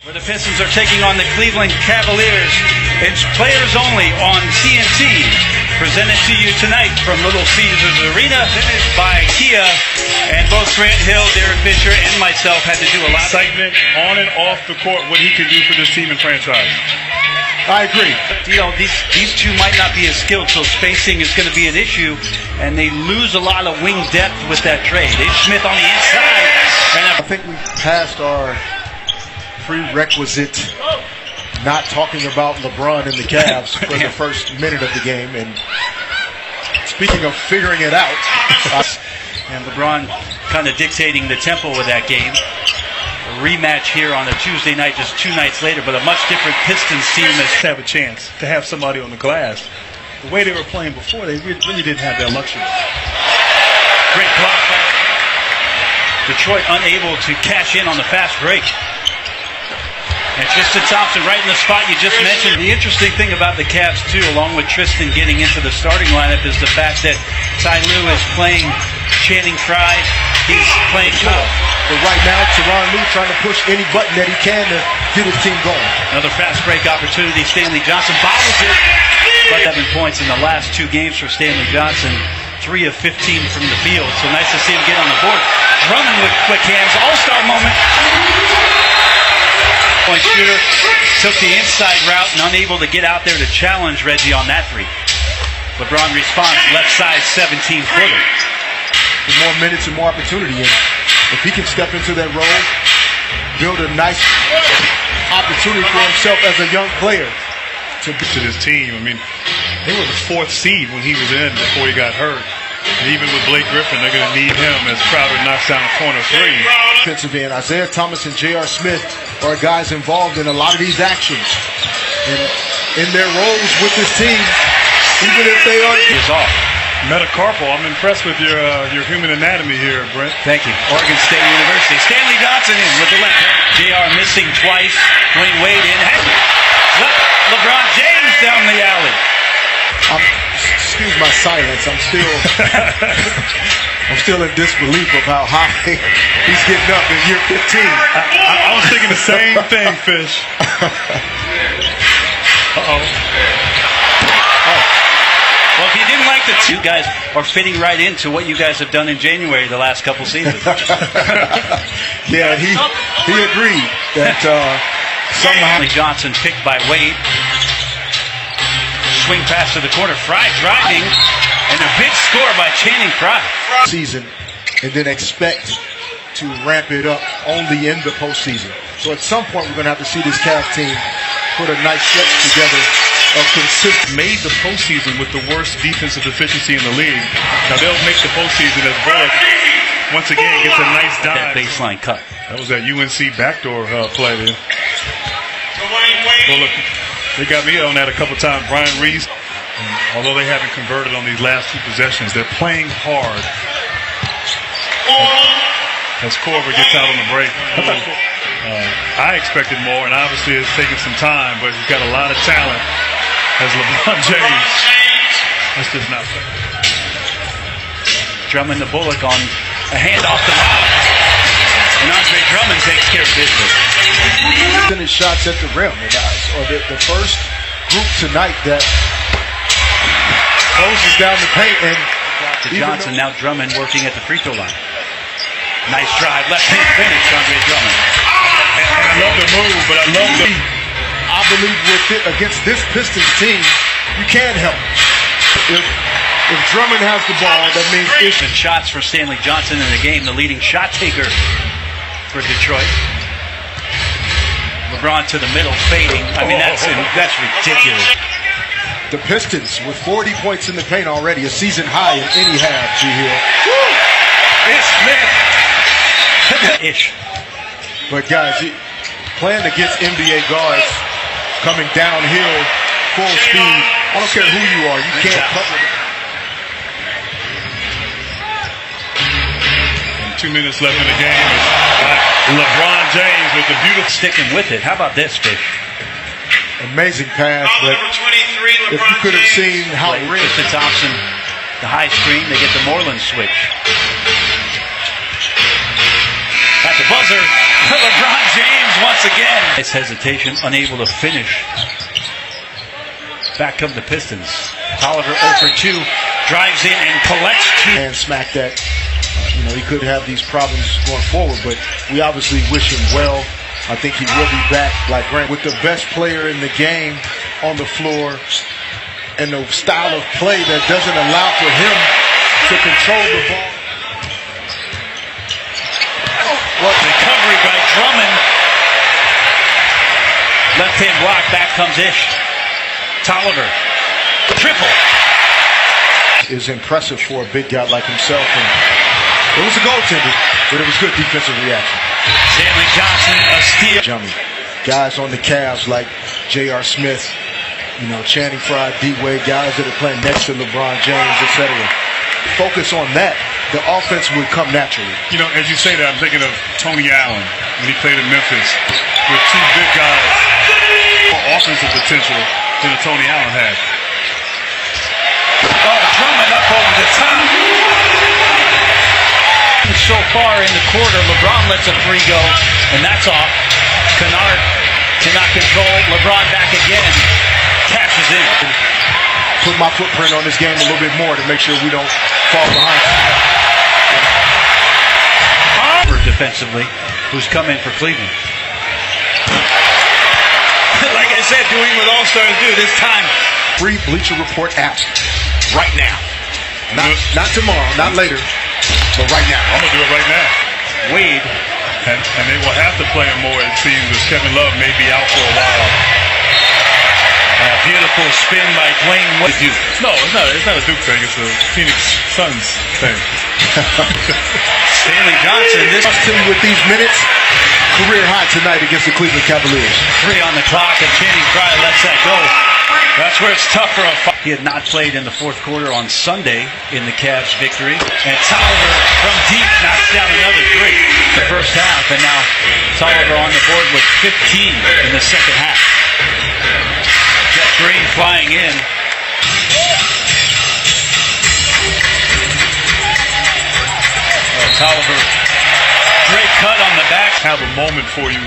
Where the Pistons are taking on the Cleveland Cavaliers. It's players only on TNT. Presented to you tonight from Little Caesars Arena by Kia. And both Grant Hill, Derek Fisher, and myself had to do a lot of excitement on and off the court, what he can do for this team and franchise. I agree. You know, these two might not be as skilled, so spacing is going to be an issue, and they lose a lot of wing depth with that trade. Dave Smith on the inside. And I think we passed our prerequisite not talking about LeBron and the Cavs for the first minute of the game. And speaking of figuring it out, and LeBron kind of dictating the tempo of that game. A rematch here on a Tuesday night, just 2 nights later, but a much different Pistons team has have a chance to have somebody on the glass. The way they were playing before, they really didn't have that luxury. Great block. Detroit unable to cash in on the fast break. And Tristan Thompson right in the spot you just mentioned. The interesting thing about the Cavs, too, along with Tristan getting into the starting lineup, is the fact that Ty Lue is playing Channing Frye. He's playing tough. But right now, Tyronn Lue trying to push any button that he can to get his team going. Another fast break opportunity. Stanley Johnson bobbles it. But 7 points in the last 2 games for Stanley Johnson. 3 of 15 from the field. So nice to see him get on the board. Drummond with quick hands. All-star moment. Point shooter took the inside route and unable to get out there to challenge Reggie on that three. LeBron responds, left side 17-footer. With more minutes and more opportunity. And if he can step into that role, build a nice opportunity for himself as a young player. To this team, I mean, they were the 4th seed when he was in before he got hurt. And even with Blake Griffin, they're going to need him as Crowder knocks down a corner 3. Defensive end, Isaiah Thomas and J.R. Smith are guys involved in a lot of these actions. And in their roles with this team, even if they aren't... Is off. Metacarpal, I'm impressed with your human anatomy here, Brent. Thank you. Oregon State University. Stanley Johnson in with the left hand. J.R. missing twice. Dwayne Wade in. LeBron James down the alley. Excuse my silence. I'm still in disbelief of how high he's getting up in year 15. I was thinking the same thing, Fish. Well, if you didn't like the two guys are fitting right into what you guys have done in January the last couple seasons. Yeah, he agreed that somehow Johnson picked by Wade. Swing pass to the corner. Frye driving, and a big score by Channing Frye. Season, and then expect to ramp it up only in the postseason. So at some point, we're going to have to see this Cavs team put a nice stretch together of consistent. Made the postseason with the worst defensive efficiency in the league. Now they'll make the postseason as Bullock once again gets a nice dive. That baseline cut. That was that UNC backdoor play there. Bullock. They got me on that a couple times. Brian Reese, although they haven't converted on these last 2 possessions, they're playing hard. As Korver gets out on the break. I expected more, and obviously it's taking some time, but he's got a lot of talent as LeBron James. That's just not fair. Drummond to Bullock on a handoff to Bob. And Andre Drummond takes care of business. Finish shots at the rim, or the first group tonight that closes down the paint. And to Johnson, now Drummond working at the free throw line. Nice drive, left hand finish, Andre Drummond. And I love the move, but I love the... I believe with it against this Pistons team, you can't help. If Drummond has the ball, that means it's... And shots for Stanley Johnson in the game, the leading shot taker for Detroit. LeBron to the middle, fading. I mean, that's ridiculous. The Pistons with 40 points in the paint already, a season high in any half, G. Hill. It's Smith. Ish. But guys, playing against NBA guards coming downhill, full speed, I don't care who you are, you can't cover it. And 2 minutes left in the game. LeBron James with the beautiful... Sticking with it. How about this, Fish? Amazing pass, but if you could have seen how... Tristan Thompson, the high screen, they get the Moreland switch. At the buzzer, LeBron James once again. Nice hesitation, unable to finish. Back come the Pistons. Tolliver 0 for 2, drives in and collects 2. And smack that. He could have these problems going forward, but we obviously wish him well. I think he will be back, like Grant, with the best player in the game on the floor and the style of play that doesn't allow for him to control the ball. What recovery by Drummond. Left-hand block, back comes Ish. Tolliver, triple. Is impressive for a big guy like himself. And it was a goaltender, but it was good defensive reaction. Stanley Johnson, a steal. Jumping. Guys on the Cavs like J.R. Smith, Channing Frye, D-Wade, guys that are playing next to LeBron James, etc. Focus on that. The offense would come naturally. As you say that, I'm thinking of Tony Allen when he played in Memphis with two big guys, more offensive potential than Tony Allen had. Oh, Drummond up over the top. So far in the quarter, LeBron lets a 3 go, and that's off. Kennard cannot control. LeBron back again. Cashes in. Put my footprint on this game a little bit more to make sure we don't fall behind. Defensively, who's come in for Cleveland. Like I said, doing what All-Stars do this time. Free Bleacher Report app right now. Not tomorrow, not later, but right now. I'm going to do it right now. Wade. And they will have to play him more, it seems, as Kevin Love may be out for a while. A beautiful spin by Dwayne Wade. No, it's not a Duke thing. It's a Phoenix Suns thing. Stanley Johnson, this with these minutes, career high tonight against the Cleveland Cavaliers. 3 on the clock, and Channing Frye lets that go. That's where it's tough for a fight. He had not played in the fourth quarter on Sunday in the Cavs' victory. And Tolliver from deep knocks down another 3 the first half. And now Tolliver on the board with 15 in the second half. Jeff Green flying in. Tolliver, great cut on the back. Have a moment for you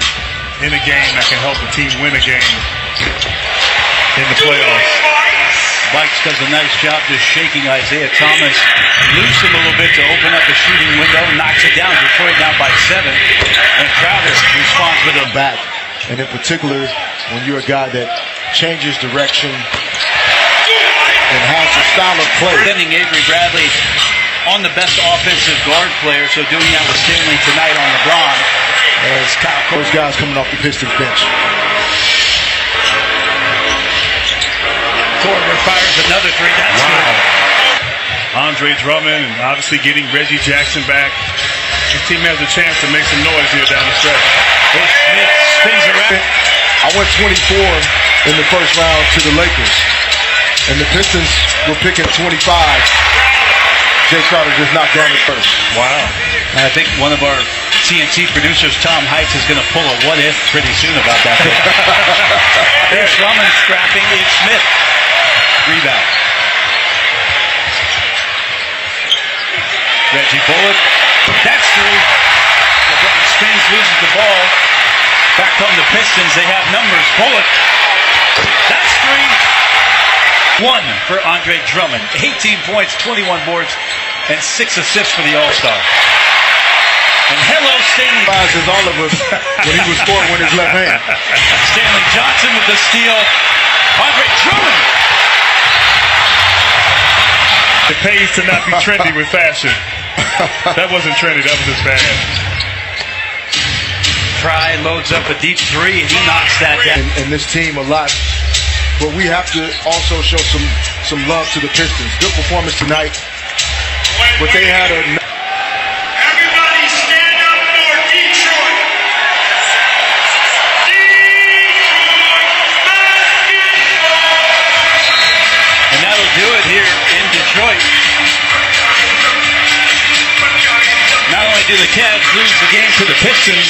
in a game that can help a team win a game in the playoffs. Bikes does a nice job just shaking Isaiah Thomas loose a little bit to open up the shooting window, knocks it down. Detroit down by 7. And Crowder responds with a back. And in particular, when you're a guy that changes direction and has a style of play. Sending Avery Bradley on the best offensive guard player, so doing that with Stanley tonight on LeBron. As Kyle Those guys coming off the Pistons bench. Korver fires another 3. That's good. Andre Drummond and obviously getting Reggie Jackson back. This team has a chance to make some noise here down the stretch. Smith spins around. I went 24 in the first round to the Lakers, and the Pistons were picking 25. Jay Crowder just knocked down the first. Wow. I think one of our TNT producers, Tom Heights, is going to pull a what if pretty soon about that. There's Drummond scrapping. It's Smith. Rebound. Reggie Bullock. That's 3. LeBron spins, loses the ball. Back come the Pistons. They have numbers. Bullock. That's 3. 1 for Andre Drummond. 18 points, 21 boards, and 6 assists for the All-Star. And hello, Stanley. As all of us when he was scoring with his left hand. Stanley Johnson with the steal. Andre Drummond. It pays to not be trendy with fashion. That wasn't trendy. That was just bad. Frye loads up a deep 3, and he knocks that down. And this team a lot. But we have to also show some love to the Pistons. Good performance tonight. But they had a... Everybody stand up for Detroit. Detroit basketball. And that'll do it here in Detroit. Not only do the Cavs lose the game to the Pistons,